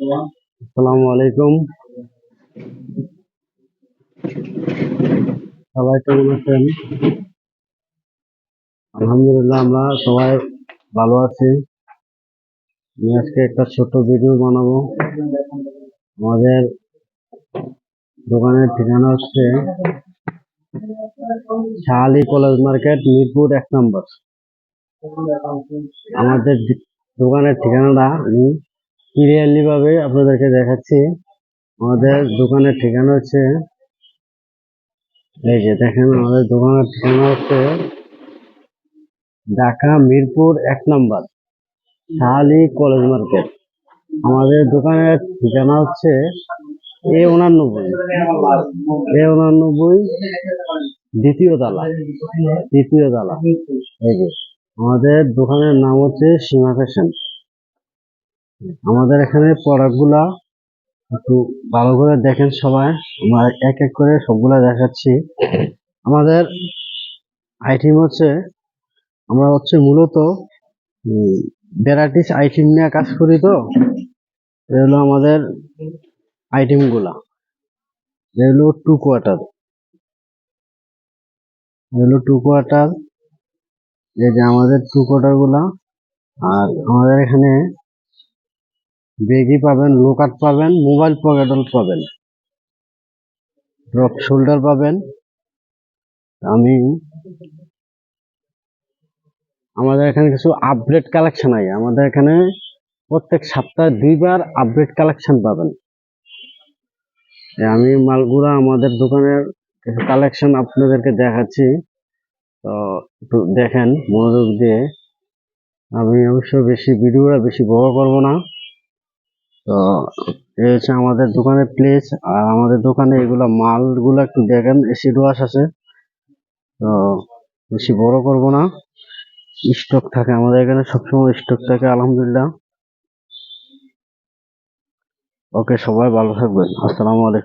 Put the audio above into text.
আসসালামু আলাইকুম। সবাই কেমন আছেন? আলহামদুলিল্লাহ, আমরা সবাই ভালো আছি। আমি আজকে একটা ছোট্ট ভিডিও বানাবো। আমাদের দোকানের ঠিকানা হচ্ছে শাহালি কলেজ মার্কেট, মিরপুর 1 নম্বর। আমাদের দোকানের ঠিকানাটা আমি ক্লিয়ারলি ভাবে আপনাদেরকে দেখাচ্ছি। আমাদের দোকানের ঠিকানা হচ্ছে, এই যে দেখেন, আমাদের দোকানের ঠিকানা হচ্ছে ঢাকা মিরপুর 1 নম্বর, শাহালি কলেজ মার্কেট। আমাদের দোকানের ঠিকানা হচ্ছে A89 দ্বিতীয় তালা। এই যে আমাদের দোকানের নাম হচ্ছে সীমা ফ্যাশন। আমাদের এখানে প্রোডাক্ট গুলা একটু ভালো করে দেখেন সবাই। আমরা এক এক করে সবগুলা দেখাচ্ছি। আমাদের আইটেম হচ্ছে, আমরা হচ্ছে মূলত ভ্যারাইটিস আইটেম নিয়ে কাজ করি। তো এগুলো আমাদের আইটেম গুলা, এগুলো টু কোয়ার্টার। এই যে আমাদের টু কোয়ার্টার গুলা। আর আমাদের এখানে বেগি পাবেন, লো কাট পাবেন, মোবাইল পকেটল পাবেন, ড্রপ শোল্ডার পাবেন। আমি আমাদের এখানে কিছু আপডেট কালেকশন আছে। আমাদের এখানে প্রত্যেক সপ্তাহে 2বার আপডেট কালেকশন পাবেন। আমি মালগুলা আমাদের দোকানের কিছু কালেকশন আপনাদেরকে দেখাচ্ছি, তো একটু দেখেন মনোযোগ দিয়ে। আমি অবশ্য ভিডিওটা বেশি বড় করব না। তো এই হচ্ছে আমাদের দোকানের প্লেস। আর আমাদের দোকানে এগুলা মালগুলা একটু দেখেন, এসিড ওয়াশ আছে। তো বেশি বড় করব না। স্টক থাকে আমাদের এখানে, সবসময় স্টক থাকে আলহামদুলিল্লাহ। ওকে, সবাই ভালো থাকবেন। আসসালামু আলাইকুম।